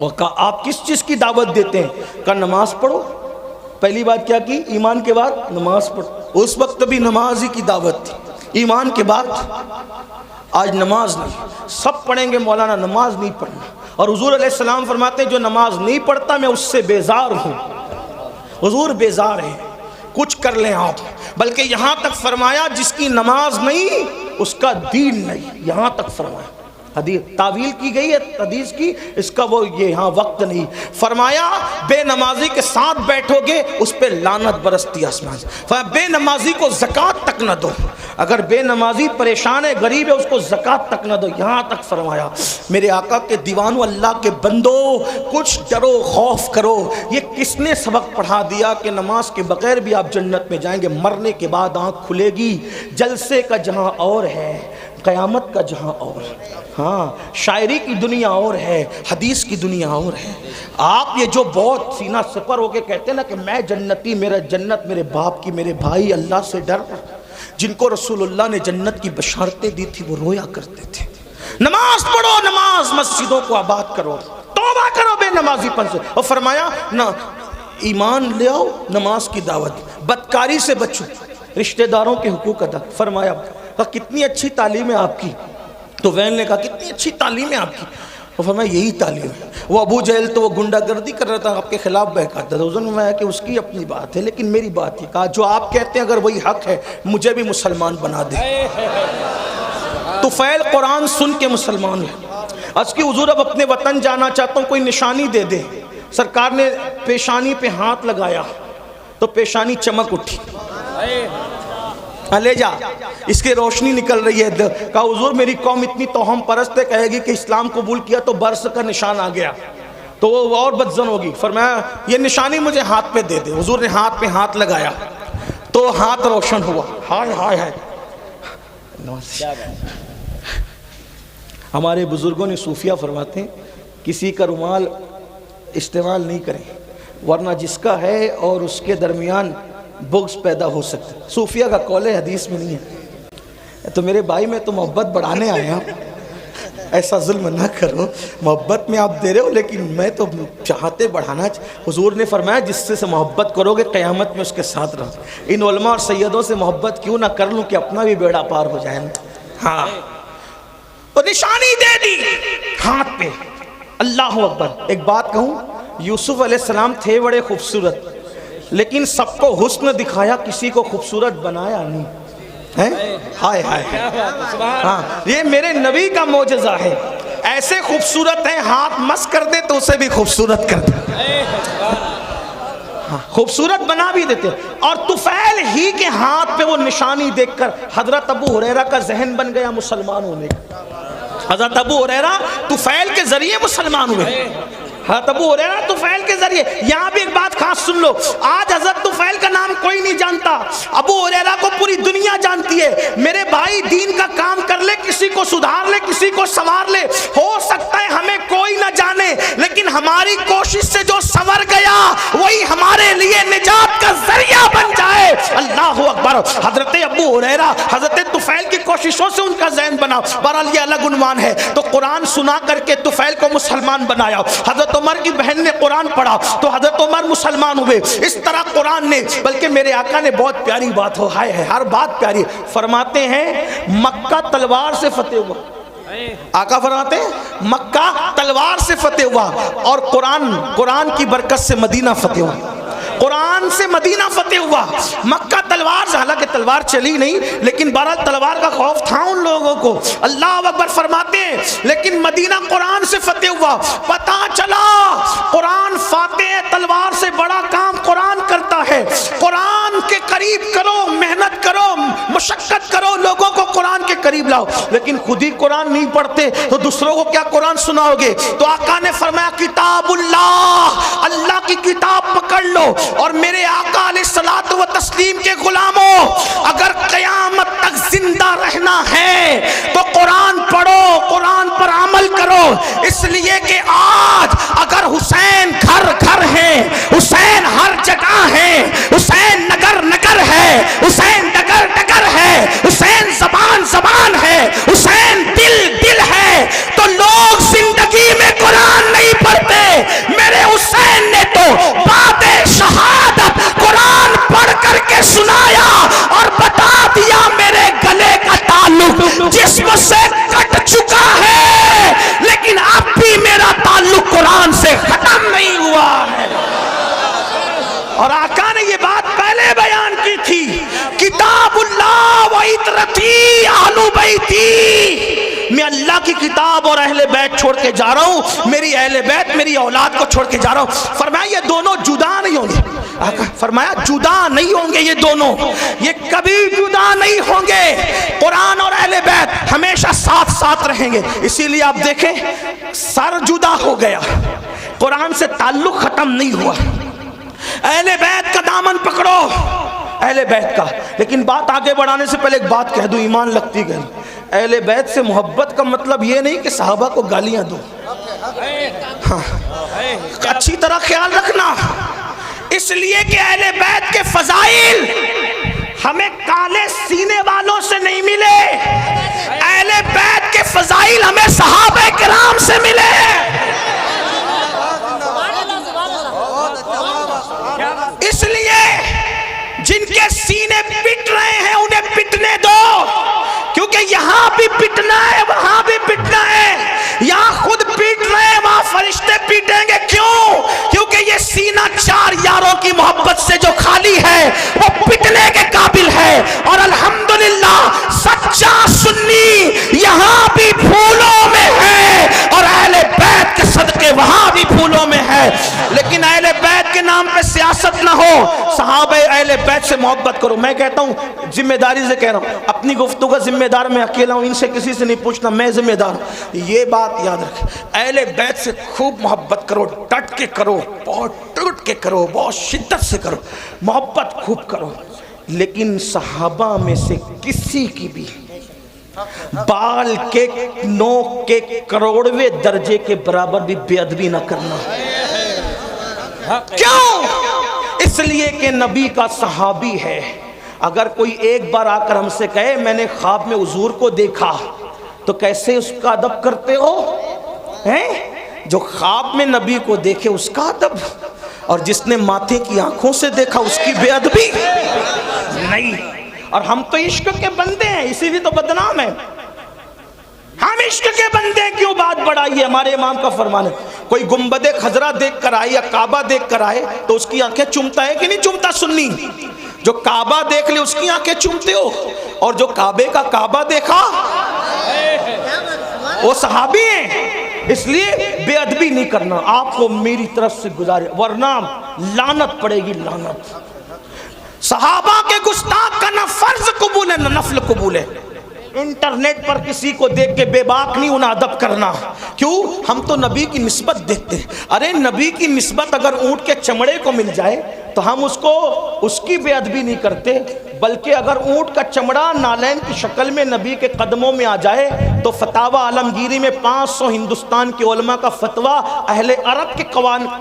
और कहा आप किस चीज़ की दावत देते हैं? कहा नमाज पढ़ो। पहली बात क्या की? ईमान के बाद नमाज पढ़ो। उस वक्त भी नमाज ही की दावत थी, ईमान के बाद। आज नमाज नहीं, सब पढ़ेंगे मौलाना, नमाज नहीं पढ़ना। और हुजूर अलैहिस्सलाम फरमाते हैं जो नमाज नहीं पढ़ता मैं उससे बेजार हूँ। हुजूर बेजार है, कुछ कर लें आप। बल्कि यहाँ तक फरमाया जिसकी नमाज नहीं उसका दीन नहीं, यहाँ तक फरमाया। हदीस तावील की गई है हदीस की, इसका वो ये यहाँ वक्त नहीं। फरमाया बेनमाजी के साथ बैठोगे उस पर लानत बरसती आसमान से। बेनमाजी को ज़कात तक न दो, अगर बेनमाजी परेशान है गरीब है उसको ज़कात तक न दो, यहाँ तक फरमाया। मेरे आका के दीवानों, अल्लाह के बंदो, कुछ डरो खौफ करो। ये किसने सबक पढ़ा दिया कि नमाज के बगैर भी आप जन्नत में जाएंगे? मरने के बाद आँख खुलेगी, जलसे का जहाँ और है, क़यामत का जहाँ और है। हाँ, शायरी की दुनिया और है, हदीस की दुनिया और है। आप ये जो बहुत सीना सफर होके कहते हैं ना कि मैं जन्नती, मेरा जन्नत मेरे बाप की, मेरे भाई अल्लाह से डर, जिनको रसूलुल्लाह ने जन्नत की बशारतें दी थी वो रोया करते थे। नमाज पढ़ो, नमाज मस्जिदों को आबाद करो, तौबा करो बेनमाजीपन से। और फरमाया ना ईमान ले आओ, नमाज की दावत, बदकारी से बचो, रिश्तेदारों के हुकूक अदा। फरमाया कितनी अच्छी तालीम है आपकी। तो वैन ने कहा कितनी अच्छी तालीम है आपकी। तो फरमाया यही तालीम है। वो अबू जहल तो वो गुंडागर्दी कर रहा था, आपके खिलाफ बहकाता था। उस में कि उसकी अपनी बात है, लेकिन मेरी बात है। कहा जो आप कहते हैं अगर वही हक है मुझे भी मुसलमान बना दे। तुफैल कुरान सुन के मुसलमान है। आज की हुजूर अब अपने वतन जाना चाहता हूँ, कोई निशानी दे दे। सरकार ने पेशानी पे हाथ लगाया तो पेशानी चमक उठी। ले जा, इसकी रोशनी निकल रही है। कहा हुजूर मेरी कौम इतनी तोहम परस्त है, कहेगी कि इस्लाम कबूल किया तो बर्स का निशान आ गया तो वो और बदजन होगी। फरमाया ये निशानी मुझे हाथ पे दे दे। हुजूर ने हाथ पे हाथ लगाया तो हाथ रोशन हुआ। हाय हाय हाय। हमारे बुजुर्गों ने सूफिया फरमाते हैं किसी का रुमाल इस्तेमाल नहीं करें, वरना जिसका है और उसके दरमियान बुग़्ज़ पैदा हो सकता है। सूफिया का कौल है, हदीस में नहीं है। तो मेरे भाई में तो मोहब्बत बढ़ाने आए हैं, ऐसा जुल्म ना करो। मोहब्बत में आप दे रहे हो लेकिन मैं तो चाहते बढ़ाना। हुजूर ने फरमाया जिससे से मोहब्बत करोगे क़यामत में उसके साथ रहो। इन उलमा और सैयदों से मोहब्बत क्यों ना कर लूँ कि अपना भी बेड़ा पार हो जाए ना। हाँ, तो निशानी दे दी हाथ पे। अल्लाह अकबर। एक बात कहूँ, यूसुफ अलैहिस्सलाम थे बड़े खूबसूरत, लेकिन सबको हुस्न दिखाया, किसी को खूबसूरत बनाया नहीं है। हाय हाय। हाँ, ये मेरे नबी का मोजज़ा है। ऐसे खूबसूरत हैं, हाथ मस कर दे तो उसे भी खूबसूरत कर दे। हाँ, खूबसूरत बना भी देते। और तुफैल ही के हाथ पे वो निशानी देखकर हजरत अबू हुरैरा का जहन बन गया मुसलमान होने का। हजरत अबू हुरैरा तुफैल के जरिए मुसलमान हुए। हज़रत अबू हुरैरा तुफैल के जरिए। यहाँ भी एक बात खास सुन लो, आज हज़रत तुफैल का नाम कोई नहीं जानता, अबू हुरैरा को पूरी दुनिया जानती है। मेरे भाई दीन का काम कर ले, किसी को सुधार ले, किसी को संवार ले। हो सकता है हमें कोई ना जाने, लेकिन हमारी कोशिश से जो संवर गया वही हमारे लिए निजात का जरिया बन जाए। अल्लाह अकबर। हजरत अबू हुरैरा, हजरत तुफैल की कोशिशों से उनका ज़हन बना। बहरहाल ये अलग उन्वान है। तो कुरान सुना करके तुफैल को मुसलमान बनाया। हजरत उमर की बहन ने कुरान पढ़ा तो हजरत उमर मुसलमान हुए। इस तरह कुरान ने, बल्कि मेरे आका ने बहुत प्यारी बात हो, हाय है, हर बात प्यारी। फरमाते हैं मक्का तलवार से फतेह हुआ। आका फरमाते हैं मक्का तलवार से फतेह हुआ और कुरान की बरकत से मदीना फतेह हुआ। कुरान से मदीना फतेह हुआ, मक्का तलवार से। हालांकि तलवार चली नहीं, लेकिन बहरहाल तलवार का खौफ था उन लोगों को। अल्लाह अकबर फरमाते हैं लेकिन मदीना कुरान से फतेह हुआ। पता चला कुरान फातेह तलवार से बड़ा काम कुरान करता है। कुरान के करीब करो, मेहनत करो, मुशक्कत करो, लोगों को कुरान के करीब लाओ। लेकिन खुद ही कुरान नहीं पढ़ते तो दूसरों को क्या कुरान सुनाओगे? तो आका ने फरमाया किताबुल्लाह, अल्लाह की किताब पकड़ लो। और मेरे आका अलैहिस्सलातु व तस्लीम के गुलामों, अगर क़यामत तक जिंदा रहना है तो कुरान पढ़ो, कुरान पर अमल करो। इसलिए कि आज अगर हुसैन घर घर है, हुसैन हर जगह है, हुसैन नगर नगर है, हुसैन डगर डगर है, हुसैन जबान जबान है, हुसैन दिल दिल है, तो लोग जिंदगी में कुरान नहीं पढ़ते। और आका ने ये बात पहले बयान की थी, किताबुल्लाह व इतरती अहलु बैती, मैं अल्लाह की किताब और अहले बैत छोड़ के जा रहा हूँ, मेरी अहले बैत मेरी औलाद को छोड़ के जा रहा हूँ। फरमाया ये दोनों जुदा नहीं होंगे, फरमाया जुदा नहीं होंगे ये दोनों, ये कभी जुदा नहीं होंगे। कुरान और अहले बैत हमेशा साथ साथ रहेंगे। इसीलिए आप देखें सर जुदा हो गया, कुरान से ताल्लुक खत्म नहीं हुआ। अहले बैत का दामन पकड़ो, अहले बैत का। लेकिन बात आगे बढ़ाने से पहले एक बात कह दूं, ईमान लगती गई, अहले बैत से मोहब्बत का मतलब ये नहीं कि सहाबा को गालियां दो, हाँ अच्छी तरह ख्याल रखना, इसलिए कि अहले बैत के फजाइल हमें काले सीने वालों से नहीं मिले, अहले बैत के फजाइल हमें सहाबा किराम से मिले। इसलिए जिनके सीने पिट रहे हैं उन्हें पिटने दो, क्योंकि यहां भी पिटना है वहां भी पिटना है। यहां खुद पीट रहे हैं वहां फरिश्ते पीटेंगे। क्यों? क्योंकि ये सीना चार यारों की मोहब्बत से जो खाली है वो पिटने के काबिल है। और अल्हम्दुलिल्लाह सच्चा सुन्नी यहां भी फूलों में है और अहले बैत के सदके वहां भी फूलों में है। लेकिन अहले बैत के नाम पे सियासत ना हो, सहाबे अहले बैत से मोहब्बत करो। मैं कहता हूं, जिम्मेदारी से कह रहा हूं, अपनी गुफ्तगू का जिम्मेदार मैं अकेला हूं, इनसे किसी से नहीं पूछना, मैं जिम्मेदार हूं। ये बात याद रखें, अहले बैत से खूब मोहब्बत करो, डट के करो, बहुत टूट के करो, बहुत शिद्दत से करो, मोहब्बत खूब करो। लेकिन सहाबा में से किसी की भी बाल के नोक के करोड़वें दर्जे के बराबर भी बेअदबी ना करना। क्यों? इसलिए कि नबी का सहाबी है। अगर कोई एक बार आकर हमसे कहे मैंने ख्वाब में हुजूर को देखा, तो कैसे उसका अदब करते हो? हैं? जो ख्वाब में नबी को देखे उसका अदब, और जिसने माथे की आंखों से देखा उसकी बेअदबी नहीं। और हम तो इश्क के बंदे हैं, इसीलिए तो बदनाम है। हम इश्क के बंदे हैं, क्यों बात बढ़ाई है? हमारे इमाम का फरमान है, कोई गुंबदे खजरा देख कर आए या काबा देख कर आए तो उसकी आंखें चूमता है कि नहीं चूमता? सुन्नी जो काबा देख ले उसकी आंखें चूमते हो, और जो काबे का काबा देखा वो सहाबी है। इसलिए बेअदबी नहीं करना, आपको मेरी तरफ से गुजारिश, वरना लानत पड़ेगी, लानत। सहाबा के गुस्ताख का ना फर्ज कबूल है ना नफल कबूल है। इंटरनेट पर किसी को देख के बेबाक नहीं उन्हें अदब करना। क्यों? हम तो नबी की निस्बत देखते हैं। अरे नबी की निस्बत अगर ऊंट के चमड़े को मिल जाए तो हम उसकी बेअदबी नहीं करते, बल्कि अगर ऊंट का चमड़ा नालैन की शक्ल में नबी के कदमों में आ जाए तो फतावा आलमगीरी में 500 हिंदुस्तान के उलमा का फतवा अहले अरब के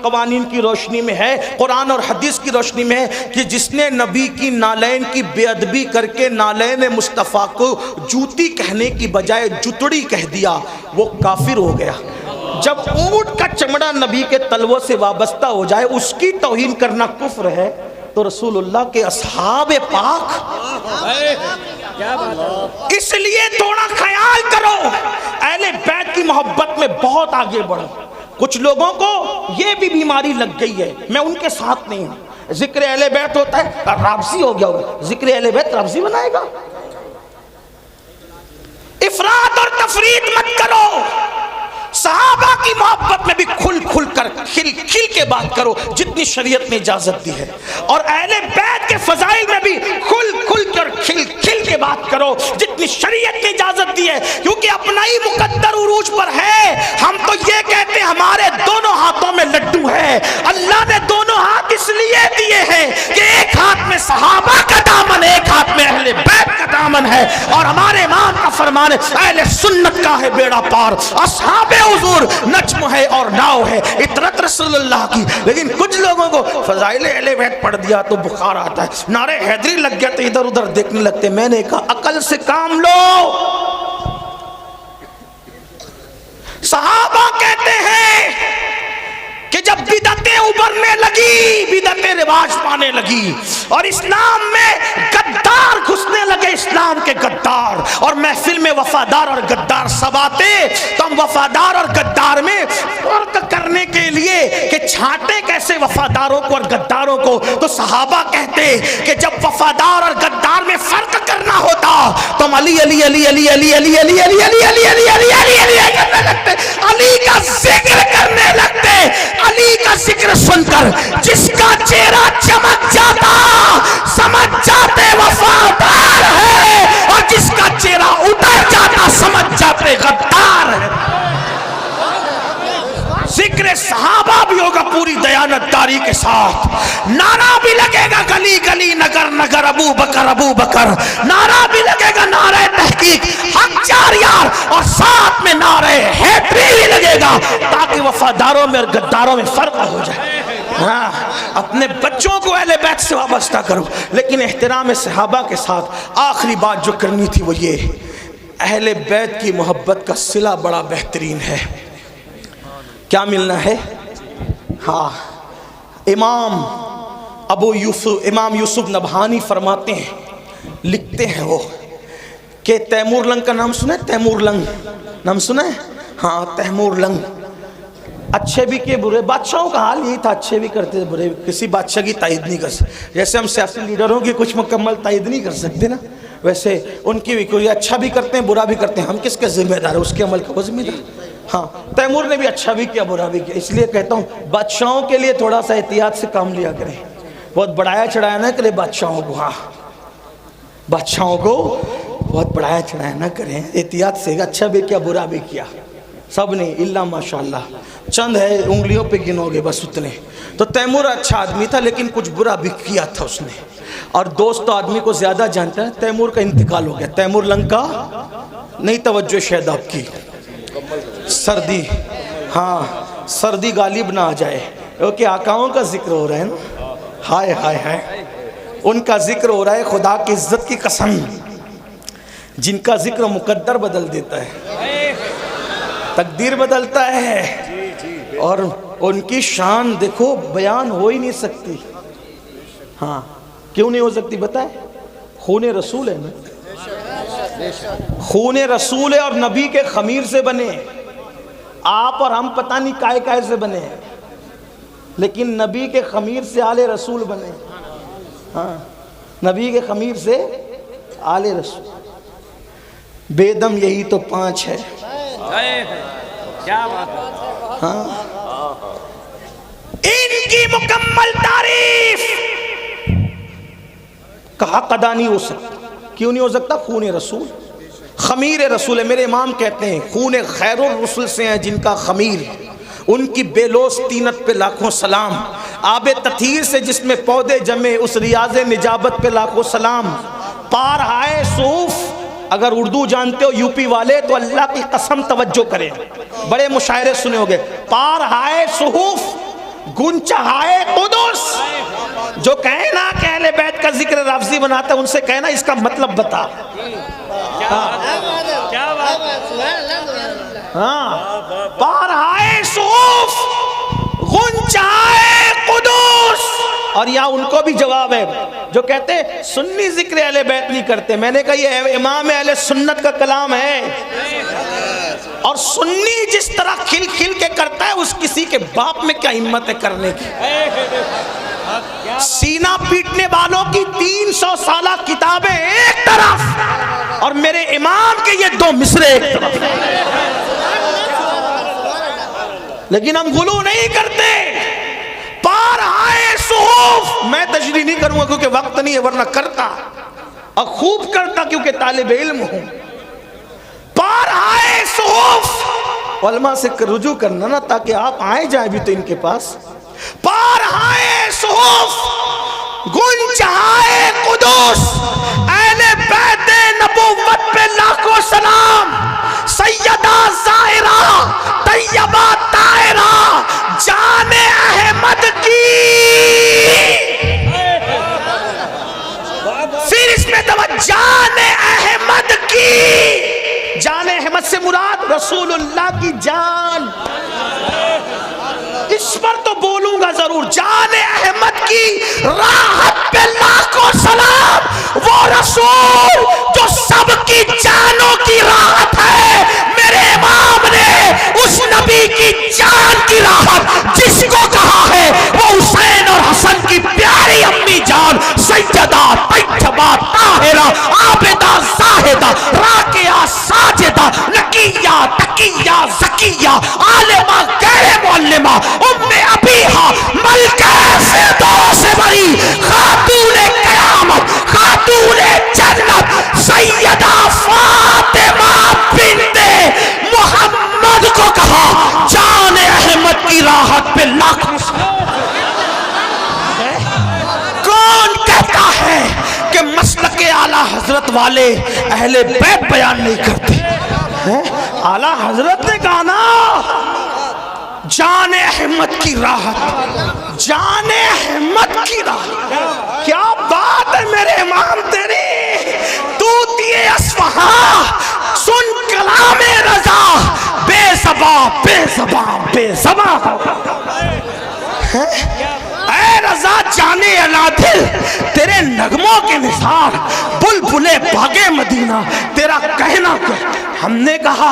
कवानीन की रोशनी में है, कुरान और हदीस की रोशनी में है कि जिसने नबी की नालैन की बेअदबी करके नालैन मुस्तफ़ा को जूती कहने की बजाय जुतड़ी कह दिया वो काफिर हो गया। जब ऊंट का चमड़ा नबी के तलवों से वाबस्ता हो जाए उसकी तौहीन करना कुफ्र है, तो रसूलुल्लाह के असहाब पाक, इसलिए थोड़ा ख्याल करो, अहले बैत की मोहब्बत में बहुत आगे बढ़ो। कुछ लोगों को ये भी बीमारी लग गई है, मैं उनके साथ नहीं हूं। जिक्र अहले बैत होता है राबसी हो गया होगा, जिक्र अहले बैत राबसी बनाएगा। इफरात और तफरीत मत करो, सहाबा की मोहब्बत में भी खुल खुल कर खिल खिल के बात करो जितनी शरीयत ने इजाजत दी है, और अहले बैत के फजाइल में भी खुल खुल कर खिल खिल के बात करो जितनी शरीयत ने इजाजत दी है। क्योंकि अपना ही मुकद्दर उरूज पर है। हम तो ये कहते हैं हमारे दोनों हाथों में लड्डू है। अल्लाह ने दोनों हाथ इसलिए दिए हैं कि एक हाथ में सहाबा का दामन, एक हाथ में अहले बैत का दामन है। और हमारे इमाम का फरमान है अहले सुन्नत का है बेड़ा पार, असहाबे हुजूर नज्म है और नाव है, इतरत रसूलुल्लाह की। लेकिन कुछ लोगों को फजाइल अहले बैत पढ़ दिया तो बुखार आता है, नारे हैदरी लग गया तो इधर उधर देखने लगते। मैंने कहा अकल से काम लो। सहाबा कहते हैं कि जब बिदतें उभरने लगी, बिदतें रिवाज पाने लगी और इस्लाम में गद्दार घुसने लगे, इस्लाम के गद्दार, और महफिल में वफादार और गद्दार सब आते, तो हम वफादार और गद्दार में फर्क करने के लिए कि छांटे कैसे वफादारों को और गद्दारों को, तो सहाबा कहते कि जब वफादार और गद्दार में फर्क करना होता तो हम अली अली अली अली अली अली अली अली अली अली अली अली अली अली करने लगते, अली का जिक्र करने लगते। अली का जिक्र सुनकर जिसका चेहरा चमक जाता समझ जाते वफादार है, और जिसका चेहरा उतर जाता समझ जाते गद्दार है। जिक्र सहाबा भी होगा पूरी दयानतदारी के साथ, नारा भी लगेगा गली गली नगर नगर अबू बकर, नारा भी लगेगा नारे तहकीक हक चार यार, और साथ में नारे हैदरी भी लगेगा, ताकि वफादारों में और गद्दारों में फर्क हो जाए। हाँ, अपने बच्चों को अहले बैत से वाबस्ता करो, लेकिन एहतराम सहाबा के साथ आखिरी बात जो करनी थी वो ये, अहले बैत की मोहब्बत का सिला बड़ा बेहतरीन है। क्या मिलना है? हाँ, इमाम यूसुफ नबहानी फरमाते हैं, लिखते हैं वो कि तैमूर लंग का नाम सुना है? तैमूर लंग नाम सुना है? हाँ, तैमूर लंग अच्छे भी किए बुरे, बादशाहों का हाल यही था, अच्छे भी करते थे बुरे, किसी बादशाह की तायद नहीं कर सकते। जैसे हम सियासी लीडरों की कुछ मुकम्मल तायद नहीं कर सकते ना, वैसे उनकी भी कोई अच्छा भी करते हैं बुरा भी करते हैं, हम किसके जिम्मेदार है? उसके अमल का वो जिम्मेदार। हाँ, तैमूर ने भी अच्छा भी किया बुरा भी किया, इसलिए कहता हूँ बादशाहों के लिए थोड़ा सा एहतियात से काम लिया करें, बहुत बढ़ाया चढ़ाया ना करे बादशाहों को। हाँ, बादशाहों को बहुत बढ़ाया चढ़ाया ना करें, एहतियात से, अच्छा भी किया बुरा भी किया, सब ने इल्ला माशाल्लाह, चंद है उंगलियों पे गिनोगे बस उतने। तो तैमूर अच्छा आदमी था, लेकिन कुछ बुरा भी किया था उसने, और दोस्त तो आदमी को ज्यादा जानता है। तैमूर का इंतकाल हो गया, तैमूर लंग का नहीं, तवज्जो शायद आपकी, सर्दी, हाँ सर्दी गालिब ना आ जाए, क्योंकि आकाओं का जिक्र हो रहा है ना, हाय हाय हाय, उनका जिक्र हो रहा है, खुदा की इज्जत की कसम, जिनका जिक्र मुकद्दर बदल देता है, तकदीर बदलता है, और उनकी शान देखो बयान हो ही नहीं सकती। हाँ, क्यों नहीं हो सकती बताए? खूने रसूल है ना, खूने रसूल है, और नबी के खमीर से बने। आप और हम पता नहीं काय काय से बने हैं, लेकिन नबी के खमीर से आले रसूल बने। हाँ, नबी के खमीर से आले रसूल। बेदम यही तो 5 है। क्या बात है। हाँ, इनकी मुकम्मल तारीफ कहा कदा नहीं हो सकता। क्यों नहीं हो सकता? खून रसूल, खमीर रसूल है। मेरे इमाम कहते हैं खून खैरुर रसूल से हैं जिनका खमीर, उनकी बेलोस तीनत पे लाखों सलाम, आबे तथीर से जिसमें पौधे जमे उस रियाज निजाबत पे लाखों सलाम, पार आए सूफ, अगर उर्दू जानते हो यूपी वाले तो अल्लाह की कसम तवज्जो करें, बड़े मुशायरे सुने होंगे, पार आए सूफ गुंचहाए कुदुस, जो कहे ना कि अहले बैत का जिक्र लफ्ज़ी बनाता है, उनसे कहना इसका मतलब बता। हाँ, पार आए सूफ गुंचहाए कुदुस। और यहाँ उनको भी जवाब है जो कहते हैं सुन्नी जिक्र अहले बैत नहीं करते। मैंने कहा ये इमाम अहले सुन्नत का कलाम है, और सुन्नी जिस तरह खिल खिल के करता है उस किसी के बाप में क्या हिम्मत है करने की। सीना पीटने वालों की 300 साला किताबें एक तरफ और मेरे इमाम के ये 2 मिसरे एक तरफ, लेकिन हम गुलू नहीं करते। पार आए सुहूफ, मैं तशरीह नहीं करूंगा क्योंकि वक्त नहीं है, वरना करता और खूब करता क्योंकि तालिब इल्म हूं। पार आए सुहूफ, उलमा से रुजू करना ना ताकि आप आए जाए भी तो इनके पास। पार आए सुहूफ गुंजहाए कुदुस, अहले बैत नबुव्वत पे लाखों सलाम, सैयदा ज़ाहिरा तैयबा ताहिरा जाने अहमद की। फिर इसमें जाने अहमद की, जाने अहमद से मुराद रसूलुल्लाह की जान, इस पर तो बोलूंगा जरूर। जाने अहमद की राहत पे लाखों सलाम, वो रसूल जो सबकी जानों की राहत है। मेरे इमाम ने उस नबी की जान की राहत जिसको मेरा आबिदा जाहिदा राकिया साजिदा नकिया तकिया ज़किया आलिमा गैर मुअल्लिमा उम्मे अबीहा मलके फिरदौस बरी खातूने क़यामत खातूने जन्नत सैयदा फातिमा बिन्ते मोहम्मद को कहा जान अहमद की राहत पे लाखों कि मसलक आला हजरत वाले अहले बैत बयान नहीं करते हैं। आला हजरत ने कहा ना जाने अहमद की राहत, जाने अहमद की राहत। क्या बात है मेरे इमाम तेरी, तू दिए अस्फहा सुन कलामे रजा बेज़बा बेज़बा बेज़बा रजा जाने अनादिल तेरे नगमों के निसार बुलबुले बागे मदीना तेरा कहना क्या। हमने कहा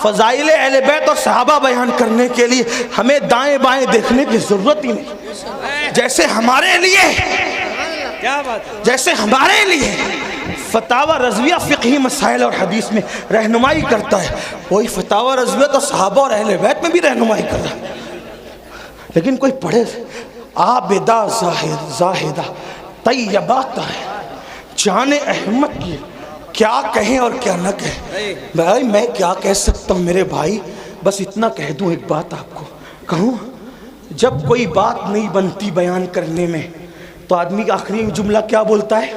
फजाइल अहले बैत और सहाबा बयान करने के लिए हमें दाएं बाएं देखने की जरूरत ही नहीं। जैसे हमारे लिए क्या बात, जैसे हमारे लिए फतावा रज़विया फ़िक़ही मसाइल और हदीस में रहनुमाई करता है, वही फतावा रज़विया तो सहाबा और अहले बैत में भी रहनुमाई कर रहा है। लेकिन कोई पढ़े आबिदा जाहिदा तैयबा है जाने अहमद की, क्या कहें और क्या न कहें। भाई मैं क्या कह सकता हूँ मेरे भाई, बस इतना कह दूँ, एक बात आपको कहूँ, जब कोई बात नहीं बनती बयान करने में तो आदमी का आखिरी जुमला क्या बोलता है,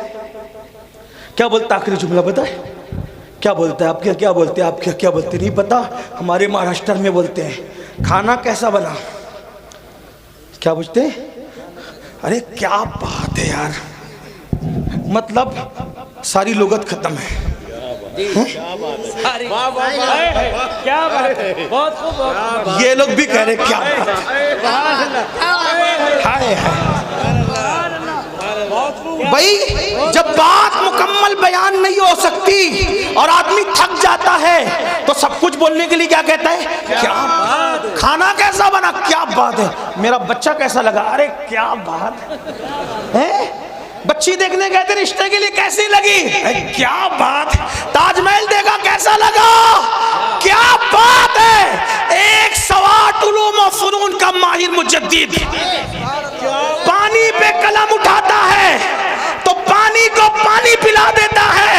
क्या बोलता है आखिरी जुमला बताए, क्या बोलता है आप, क्या बोलते हैं आप, क्या बोलते नहीं पता। हमारे महाराष्ट्र में बोलते हैं खाना कैसा बना, क्या पूछते हैं, अरे क्या बात है यार, मतलब सारी लुगत खत्म है। क्या बात है, बहुत खूब। ये लोग भी कह रहे क्या हाय भाई, जब बात मुकम्मल बयान नहीं हो सकती और आदमी थक जाता है तो सब कुछ बोलने के लिए क्या कहता है, क्या खाना कैसा बना, क्या बात है, मेरा बच्चा कैसा लगा, अरे क्या बात है, बच्ची देखने गए थे रिश्ते के लिए कैसी लगी, क्या बात, ताजमहल देखा कैसा लगा, क्या बात है। एक सवाट उलूम और फुनून का माहिर मुजद्दिद पानी पे कलम उठाता है तो पानी को पानी पिला देता है,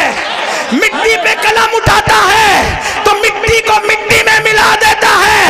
मिट्टी पे कलम उठाता है तो मिट्टी को मिट्टी में मिला देता है,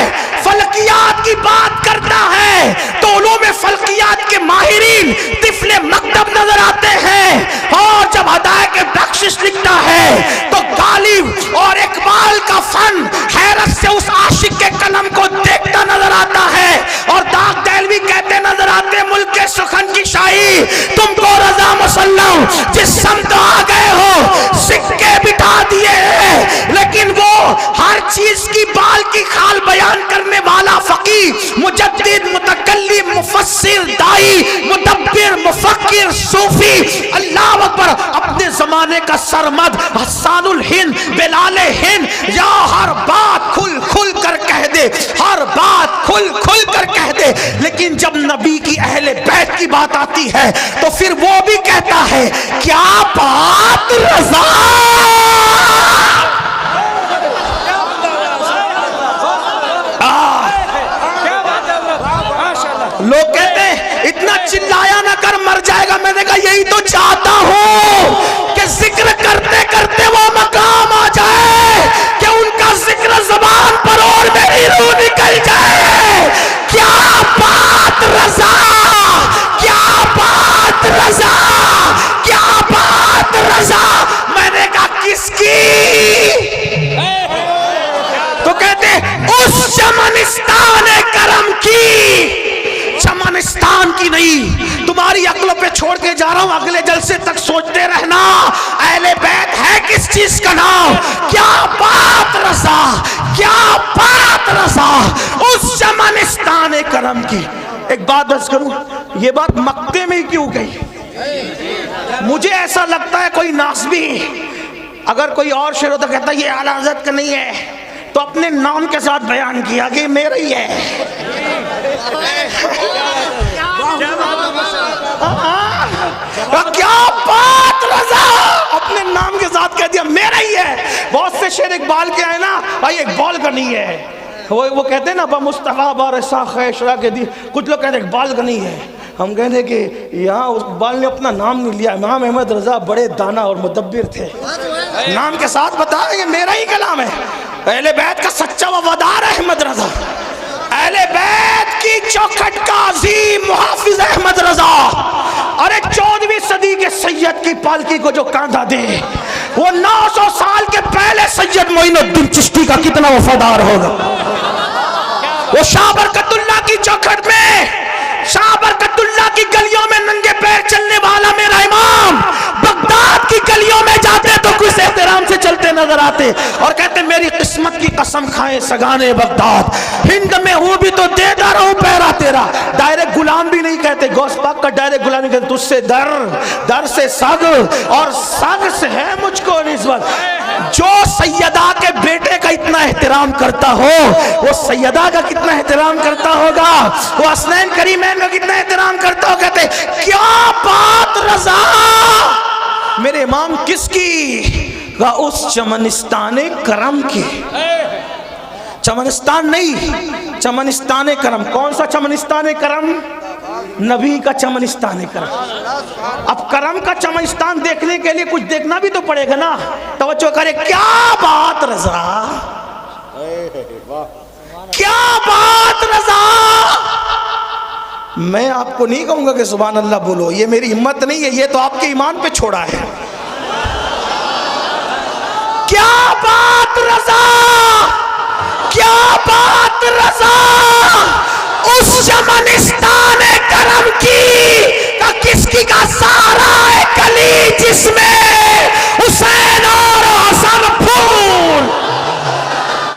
फल्कियात की बात करता है तो उलूम फल्कियात के माहिरीन तिफले मकतब नजर आते हैं, और जब हदायत के बख्शिश लिखता है तो गालिब और इकबाल का फन हैरत से उस आशिक के कलम को देखता नजर आता है, और दाग देलवी कहते नजर आते मुल्क के सुखन की शाही, तुमको रजा मुसल्लम जिस समत आ गए हो सिक्के बिठा दिए हैं, लेकिन वो हर चीज की बाल की खाल बयान करने वाला फकीह मुजद्दिद मुतकल्लिम मुफस्सिर दाई मुदब्बिर मुफक्किर सूफी अल्लाह अकबर अपने जमाने का सरमद हसानुल हिंद बिलाल हिंद, या हर बात खुल खुल कर कह दे, हर बात खुल खुल कर कह दे, लेकिन जब नबी की अहले बैत की बात आती है तो फिर वो भी कहता है क्या बात रज़ा। लोग कहते हैं इतना चिल्लाया ना कर मर जाएगा, मैंने कहा यही तो चाहता हूं कि जिक्र करते करते वो मकाम आ जाए कि उनका जिक्र ज़बान पर और मेरी रूह निकल जाए। क्या बात रज़ा, क्या बात रज़ा, क्या बात रज़ा। मैंने कहा किसकी, तो कहते उस चमनिस्तान करम की, चमनिस्तान की नहीं, तुम्हारी अक्लों पे छोड़ के जा रहा हूं, अगले जलसे तक सोचते रहना अहले बैत है किस चीज का नाम। क्या बात रज़ा, क्या बात रज़ा, उस चमनिस्तान करम की। एक बात बस करूं, ये बात मक्के में ही क्यों गई, मुझे ऐसा लगता है कोई नासबी अगर कोई और शेर होता कहता ये आला हज़रत का नहीं है तो अपने नाम के साथ बयान किया कि मेरा ही है। क्या बात रज़ा, अपने नाम के साथ कह दिया मेरा ही है। बहुत से शेर इकबाल के आए ना भाई, इकबाल का नहीं है। वो कहते हैं ना बा मुस्तफा बारसा खैशरा के दी, कुछ लोग कहते हैं इकबाल का नहीं है। हम कहते हैं कि यहाँ उस इकबाल ने अपना नाम नहीं लिया। इमाम अहमद रजा बड़े दाना और मुदब्बिर थे, नाम के साथ बता ये मेरा ही कलाम है। अहले बैत का सच्चा वफादार अहमद रजा, अहले बैत की चौखट का अजीम मुहाफिज अहमद रजा। अरे 14वीं सदी के सैयद की पालकी को जो कांधा दे, वो 900 साल के पहले सैयद मोइनुद्दीन चिश्ती का कितना वफादार होगा। वो शाह बरकतुल्लाह की चौखट में, शाह बरकतुल्लाह की गलियों में नंगे पैर चलने वाला मेरा इमाम बगदाद की गलियों में जाते तो कुछ एहतराम से चलते नजर आते और कहते मेरी किस्मत की कसम खाए सगाने बगदाद, हिंद में हूं भी तो देता रहूं पैरा तेरा। डायरेक्ट गुलाम भी नहीं कहते, गौस पाक का डायरेक्ट गुलाम नहीं कहते, तुझसे दर, दर से सग और सग से है मुझको निस्बत। जो सैयदा के बेटे का इतना एहतराम करता हो, वो सैयदा का कितना एहतराम करता होगा, वो हसनैन करीमैन का कितना एहतराम करता हो। कहते क्या बात रजा, मेरे इमाम किसकी? का उस चमनिस्ताने करम की। चमनिस्तान नहीं, चमनिस्ताने करम। कौन सा चमनिस्ताने करम? नबी का चमनिस्ताने करम। अब करम का चमनिस्तान देखने के लिए कुछ देखना भी तो पड़ेगा ना। तवज्जो करे, क्या बात रजा, क्या बात रजा। मैं आपको नहीं कहूंगा कि सुभान अल्लाह बोलो, ये मेरी हिम्मत नहीं है, ये तो आपके ईमान पे छोड़ा है। क्या बात रजा, क्या बात